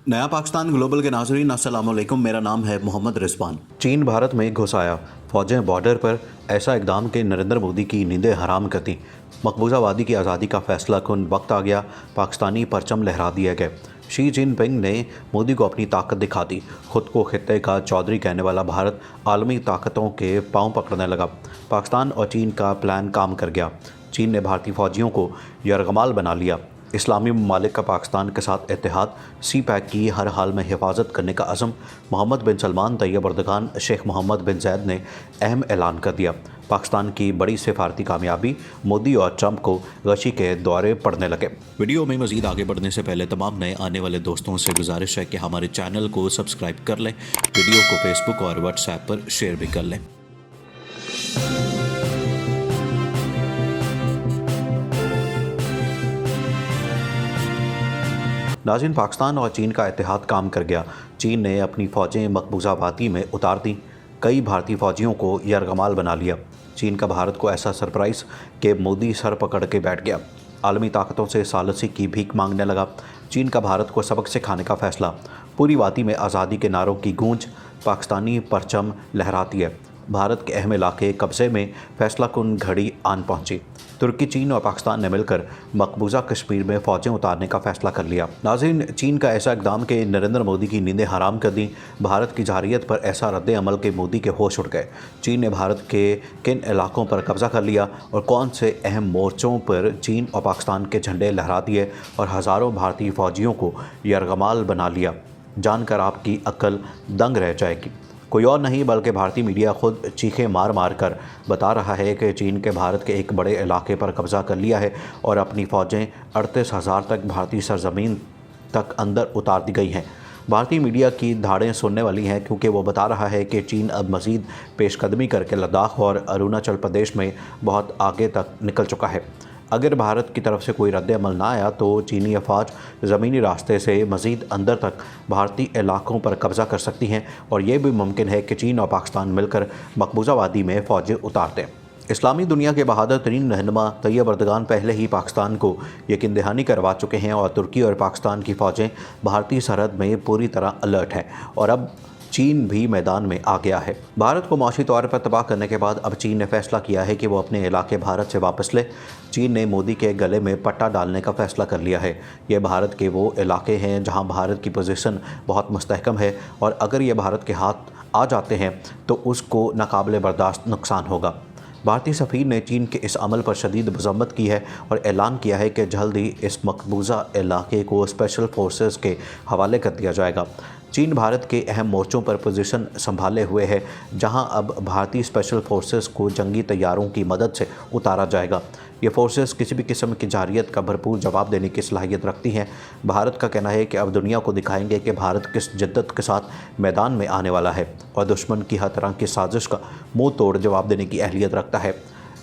नया पाकिस्तान ग्लोबल के नाज़रीन अस्सलाम वालेकुम। मेरा नाम है मोहम्मद रिजवान। चीन भारत में घुस आया, फौजें बॉर्डर पर, ऐसा इकदाम के नरेंद्र मोदी की नींदें हराम कर दी। मकबूजा वादी की आज़ादी का फैसला कुन वक्त आ गया, पाकिस्तानी परचम लहरा दिए गए। शी जिनपिंग ने मोदी को अपनी ताकत दिखा दी। खुद को खित्ते का चौधरी कहने वाला भारत आलमी ताकतों के पांव पकड़ने लगा। पाकिस्तान और चीन का प्लान काम कर गया। चीन ने भारतीय फौजियों को यरगमाल बना लिया। इस्लामी ममालिक का पाकिस्तान के साथ इत्तेहाद, सी पैक की हर हाल में हिफाजत करने का अज़म। मोहम्मद बिन सलमान, तैयब अर्दगान, शेख मोहम्मद बिन जैद ने अहम ऐलान कर दिया। पाकिस्तान की बड़ी सिफारती कामयाबी, मोदी और ट्रंप को गशी के दौरे पड़ने लगे। वीडियो में मज़ीद आगे बढ़ने से पहले तमाम नए आने वाले दोस्तों से गुजारिश है कि हमारे चैनल को सब्सक्राइब कर लें, वीडियो को फेसबुक और व्हाट्सएप पर शेयर भी कर लें। नाज़रीन, पाकिस्तान और चीन का इत्तेहाद काम कर गया। चीन ने अपनी फ़ौजें मकबूजा वादी में उतार दी, कई भारतीय फ़ौजियों को यरगमाल बना लिया। चीन का भारत को ऐसा सरप्राइज़ कि मोदी सर पकड़ के बैठ गया। आलमी ताकतों से सालसी की भीख मांगने लगा। चीन का भारत को सबक सिखाने का फ़ैसला, पूरी वादी में आज़ादी के नारों की गूंज, पाकिस्तानी परचम लहराती है। भारत के अहम इलाके कब्ज़े में, फैसला कुन घड़ी आन पहुंची। तुर्की, चीन और पाकिस्तान ने मिलकर मकबूजा कश्मीर में फ़ौजें उतारने का फ़ैसला कर लिया। नाज़रीन, चीन का ऐसा इक़दाम कि नरेंद्र मोदी की नींदें हराम कर दी। भारत की जरअत पर ऐसा रद्द अमल के मोदी के होश उड़ गए। चीन ने भारत के किन इलाकों पर कब्ज़ा कर लिया और कौन से अहम मोर्चों पर चीन और पाकिस्तान के झंडे लहरा दिए और हज़ारों भारतीय फ़ौजियों को यरगमाल बना लिया, जानकर आपकी अक्ल दंग रह जाएगी। कोई और नहीं बल्कि भारतीय मीडिया खुद चीखें मार मार कर बता रहा है कि चीन के भारत के एक बड़े इलाके पर कब्ज़ा कर लिया है और अपनी फ़ौजें 38,000 तक भारतीय सरजमीन तक अंदर उतार दी गई हैं। भारतीय मीडिया की धाड़ें सुनने वाली हैं, क्योंकि वो बता रहा है कि चीन अब मज़ीद पेशकदमी करके लद्दाख और अरुणाचल प्रदेश में बहुत आगे तक निकल चुका है। अगर भारत की तरफ से कोई रद्द अमल ना आया तो चीनी अफवाज ज़मीनी रास्ते से मज़ीद अंदर तक भारतीय इलाकों पर कब्ज़ा कर सकती हैं और ये भी मुमकिन है कि चीन और पाकिस्तान मिलकर मकबूजा वादी में फ़ौजें उतार दें। इस्लामी दुनिया के बहादुर तरीन रहनुमा तैयब अर्दगान पहले ही पाकिस्तान को यकीन दहानी करवा चुके हैं और तुर्की और पाकिस्तान की फ़ौजें भारतीय सरहद में पूरी तरह अलर्ट हैं और अब चीन भी मैदान में आ गया है। भारत को माशी तौर पर तबाह करने के बाद अब चीन ने फैसला किया है कि वो अपने इलाके भारत से वापस ले। चीन ने मोदी के गले में पट्टा डालने का फैसला कर लिया है। ये भारत के वो इलाके हैं जहां भारत की पोजीशन बहुत मुस्तहकम है और अगर ये भारत के हाथ आ जाते हैं तो उसको नाकाबिले बर्दाश्त नुकसान होगा। भारतीय सफ़ीर ने चीन के इस अमल पर शदीद मज़म्मत की है और ऐलान किया है कि जल्द ही इस मकबूजा इलाके को स्पेशल फोर्सेस के हवाले कर दिया जाएगा। चीन भारत के अहम मोर्चों पर पोजीशन संभाले हुए है, जहां अब भारतीय स्पेशल फोर्सेस को जंगी तैयारों की मदद से उतारा जाएगा। ये फोर्सेस किसी भी किस्म की जारियत का भरपूर जवाब देने की सलाहियत रखती हैं। भारत का कहना है कि अब दुनिया को दिखाएंगे कि भारत किस जिद्दत के साथ मैदान में आने वाला है और दुश्मन की हर तरह की साजिश का मुंह तोड़ जवाब देने की अहलियत रखता है।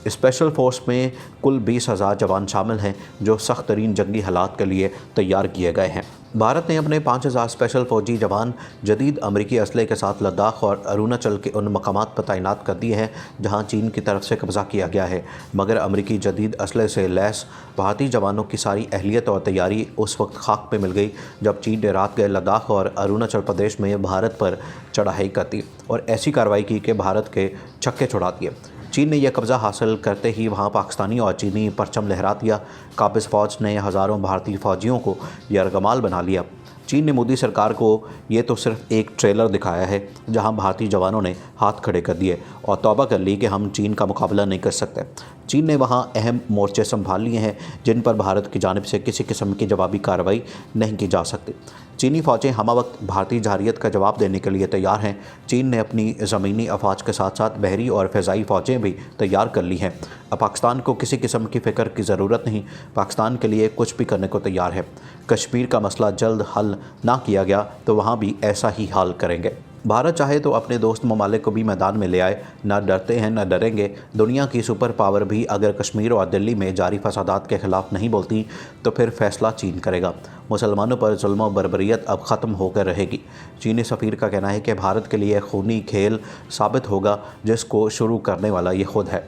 स्पेशल फोर्स में कुल 20,000 जवान शामिल हैं जो सख्त तरीन जंगी हालात के लिए तैयार किए गए हैं। भारत ने अपने 5,000 स्पेशल फौजी जवान जदीद अमरीकी असले के साथ लद्दाख और अरुणाचल के उन मकामात पर तैनात कर दिए हैं जहां चीन की तरफ से कब्ज़ा किया गया है, मगर अमरीकी जदीद असले से लैस भारतीय जवानों की सारी अहलियत और तैयारी उस वक्त खाक पे मिल गई जब चीन ने रात गए लद्दाख और अरुणाचल प्रदेश में भारत पर चढ़ाई कर दी और ऐसी कार्रवाई की कि भारत के छक्के छुड़ा दिए। चीन ने यह कब्ज़ा हासिल करते ही वहां पाकिस्तानी और चीनी परचम लहरा दिया। काबिज़ फ़ौज ने हज़ारों भारतीय फ़ौजियों को यरगमाल बना लिया। चीन ने मोदी सरकार को ये तो सिर्फ एक ट्रेलर दिखाया है जहां भारतीय जवानों ने हाथ खड़े कर दिए और तौबा कर ली कि हम चीन का मुकाबला नहीं कर सकते। चीन ने वहां अहम मोर्चे संभाल लिए हैं जिन पर भारत की जानिब से किसी किस्म की जवाबी कार्रवाई नहीं की जा सकती। चीनी फ़ौजें हम वक्त भारतीय जारियत का जवाब देने के लिए तैयार हैं। चीन ने अपनी ज़मीनी अफवाज के साथ साथ बहरी और फ़िज़ाई फ़ौजें भी तैयार कर ली हैं। अब पाकिस्तान को किसी किस्म की फ़िक्र की ज़रूरत नहीं, पाकिस्तान के लिए कुछ भी करने को तैयार है। कश्मीर का मसला जल्द हल ना किया गया तो वहाँ भी ऐसा ही हाल करेंगे। भारत चाहे तो अपने दोस्त ममालिक को भी मैदान में ले आए, ना डरते हैं ना डरेंगे। दुनिया की सुपर पावर भी अगर कश्मीर और दिल्ली में जारी फसादात के ख़िलाफ़ नहीं बोलती तो फिर फ़ैसला चीन करेगा। मुसलमानों पर जुल्म और बर्बरियत अब ख़त्म होकर रहेगी। चीनी सफ़ीर का कहना है कि भारत के लिए खूनी खेल साबित होगा जिसको शुरू करने वाला ये खुद है।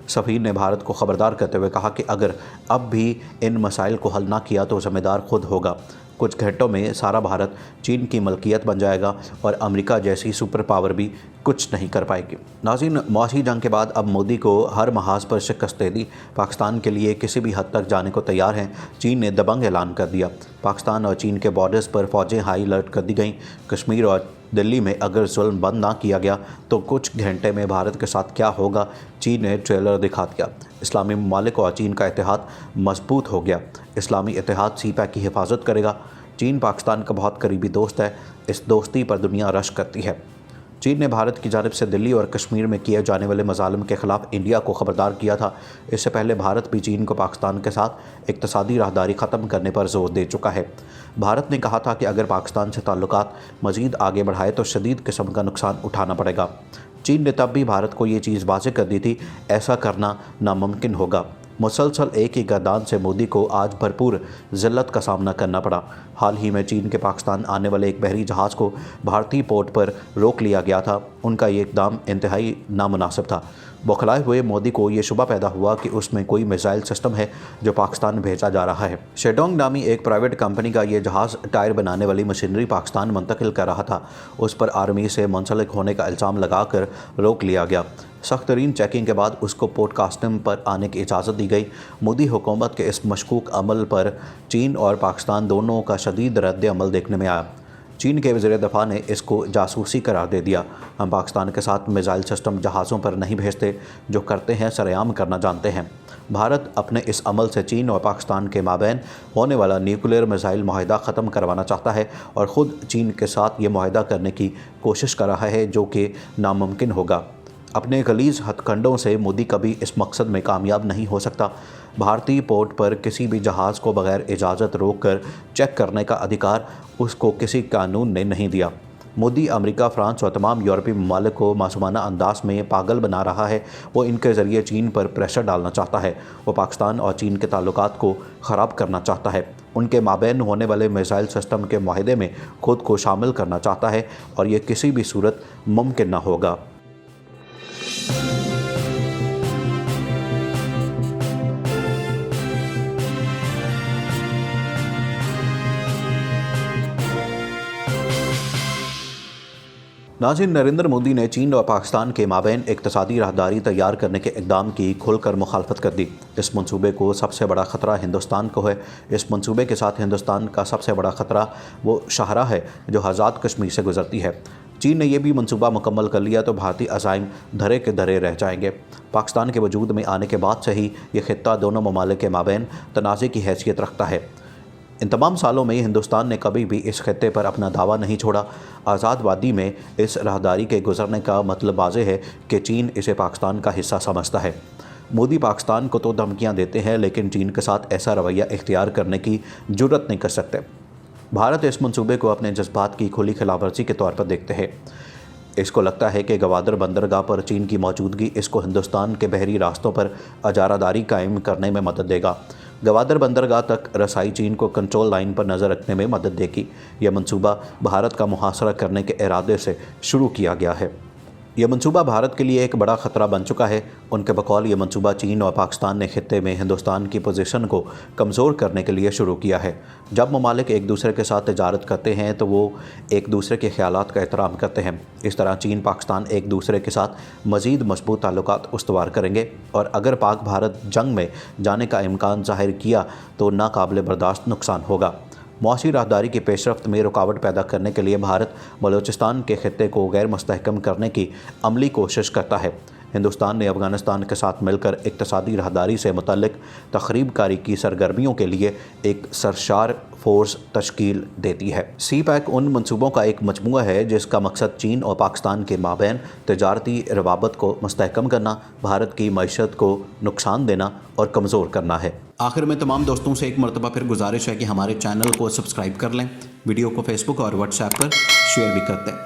सफ़ीर ने भारत को ख़बरदार करते हुए कहा कि अगर अब भी इन मसाइल को हल ना किया तो ज़िम्मेदार खुद होगा। कुछ घंटों में सारा भारत चीन की मलकियत बन जाएगा और अमेरिका जैसी सुपर पावर भी कुछ नहीं कर पाएगी। नाज़रीन, मुआशी जंग के बाद अब मोदी को हर महाज पर शिकस्त दे दी। पाकिस्तान के लिए किसी भी हद तक जाने को तैयार हैं। चीन ने दबंग ऐलान कर दिया। पाकिस्तान और चीन के बॉर्डर्स पर फौजें हाई अलर्ट कर दी गईं। कश्मीर और दिल्ली में अगर जुल्म बंद ना किया गया तो कुछ घंटे में भारत के साथ क्या होगा, चीन ने ट्रेलर दिखा दिया। इस्लामी ममालिक और चीन का इत्तेहाद मजबूत हो गया। इस्लामी इत्तेहाद सीपैक की हिफाजत करेगा। चीन पाकिस्तान का बहुत करीबी दोस्त है। इस दोस्ती पर दुनिया रश करती है। चीन ने भारत की जानिब से दिल्ली और कश्मीर में किए जाने वाले मज़ालिम के ख़िलाफ़ इंडिया को ख़बरदार किया था। इससे पहले भारत भी चीन को पाकिस्तान के साथ इक़्तिसादी राहदारी ख़त्म करने पर जोर दे चुका है। भारत ने कहा था कि अगर पाकिस्तान से ताल्लुकात मज़ीद आगे बढ़ाए तो शदीद किस्म का नुकसान उठाना पड़ेगा। चीन ने तब भी भारत को ये चीज़ वाज़ेह कर दी थी, ऐसा करना नामुमकिन होगा। मुसलसल एक ही गर्दान से मोदी को आज भरपूर ज़िल्लत का सामना करना पड़ा। हाल ही में चीन के पाकिस्तान आने वाले एक बहरी जहाज़ को भारतीय पोर्ट पर रोक लिया गया था। उनका ये इक़दाम इंतहाई नामुनासिब था। बौखलाए हुए मोदी को ये शुबा पैदा हुआ कि उसमें कोई मिसाइल सिस्टम है जो पाकिस्तान भेजा जा रहा है। शेडोंग नामी एक प्राइवेट कंपनी का ये जहाज़ टायर बनाने वाली मशीनरी पाकिस्तान मुंतकिल कर रहा था। उस पर आर्मी से मुंसलिक होने का इल्ज़ाम लगाकर रोक लिया गया। सख्त तरीन चेकिंग के बाद उसको पोर्ट कास्टम पर आने की इजाज़त दी गई। मोदी हुकूमत के इस मशकूक अमल पर चीन और पाकिस्तान दोनों का शदीद रद्द अमल देखने में आया। चीन के वज़ीर दफ़ा ने इसको जासूसी करार दे दिया। हम पाकिस्तान के साथ मिसाइल सिस्टम जहाज़ों पर नहीं भेजते, जो करते हैं सरेआम करना जानते हैं। भारत अपने इस अमल से चीन और पाकिस्तान के माबैन होने वाला न्यूक्लियर मिसाइल माहिदा ख़त्म करवाना चाहता है और ख़ुद चीन के साथ ये माहिदा करने की कोशिश कर रहा है, जो कि नामुमकिन होगा। अपने गलीज़ हथकंडों से मोदी कभी इस मकसद में कामयाब नहीं हो सकता। भारतीय पोर्ट पर किसी भी जहाज़ को बग़ैर इजाज़त रोक कर चेक करने का अधिकार उसको किसी कानून ने नहीं दिया। मोदी अमेरिका, फ्रांस और तमाम यूरोपीय ममालिक को मासूमाना अंदाज में पागल बना रहा है। वो इनके ज़रिए चीन पर प्रेशर डालना चाहता है। वो पाकिस्तान और चीन के ताल्लुकात को ख़राब करना चाहता है। उनके माबैन होने वाले मिसाइल सिस्टम के माहिदे में ख़ुद को शामिल करना चाहता है और ये किसी भी सूरत मुमकिन ना होगा। नाज़रीन, नरेंद्र मोदी ने चीन और पाकिस्तान के माबैन इक़्तिसादी राहदारी तैयार करने के इक़दाम की खुलकर मुखालफत कर दी। इस मंसूबे को सबसे बड़ा ख़तरा हिंदुस्तान को है। इस मंसूबे के साथ हिंदुस्तान का सबसे बड़ा ख़तरा वो शाहराह है जो आज़ाद कश्मीर से गुजरती है। चीन ने यह भी मंसूबा मुकम्मल कर लिया तो भारतीय अज़ाइम धरे के धरे रह जाएंगे। पाकिस्तान के वजूद में आने के बाद से ही ये ख़ित्ता दोनों ममालिक के माबैन तनाज़े की हैसियत रखता है। इन तमाम सालों में हिंदुस्तान ने कभी भी इस खित्ते पर अपना दावा नहीं छोड़ा। आज़ाद वादी में इस राहदारी के गुजरने का मतलब वाज़ेह है कि चीन इसे पाकिस्तान का हिस्सा समझता है। मोदी पाकिस्तान को तो धमकियां देते हैं, लेकिन चीन के साथ ऐसा रवैया इख्तियार करने की जुर्रत नहीं कर सकते। भारत इस मंसूबे को अपने जज्बात की खुली खिलाफवर्जी के तौर पर देखते हैं। इसको लगता है कि गवादर बंदरगाह पर चीन की मौजूदगी इसको हिंदुस्तान के बहरी रास्तों पर अजारादारी कायम करने में मदद देगा। गवादर बंदरगाह तक रसाई चीन को कंट्रोल लाइन पर नज़र रखने में मदद देगी। यह मंसूबा भारत का मुहासरा करने के इरादे से शुरू किया गया है। यह मंसूबा भारत के लिए एक बड़ा ख़तरा बन चुका है। उनके बकौल ये मंसूबा चीन और पाकिस्तान ने खित्ते में हिंदुस्तान की पोजीशन को कमज़ोर करने के लिए शुरू किया है। जब ममालिक एक दूसरे के साथ तिजारत करते हैं तो वो एक दूसरे के ख़यालात का एहतराम करते हैं। इस तरह चीन पाकिस्तान एक दूसरे के साथ मज़ीद मजबूत ताल्लुकात उस्तवार करेंगे और अगर पाक भारत जंग में जाने का इम्कान ज़ाहिर किया तो नाकाबिल बर्दाश्त नुकसान होगा। मुआशी राहदारी की पेशरफ्त में रुकावट पैदा करने के लिए भारत बलूचिस्तान के खित्ते को गैर मुस्तहकम करने की अमली कोशिश करता है। हिंदुस्तान ने अफ़गानिस्तान के साथ मिलकर इक़्तिसादी राहदारी से मुतल्लिक़ तख़रीबकारी की सरगर्मियों के लिए एक सरशार फोर्स तश्कील देती है। सीपैक उन मंसूबों का एक मजमूआ है जिसका मकसद चीन और पाकिस्तान के माबैन तजारती रवाबत को मुस्तहकम करना, भारत की मईशत को नुकसान देना और कमज़ोर करना है। आखिर में तमाम दोस्तों से एक मरतबा फिर गुजारिश है कि हमारे चैनल को सब्सक्राइब कर लें, वीडियो को फेसबुक और व्हाट्सएप पर शेयर भी करते हैं।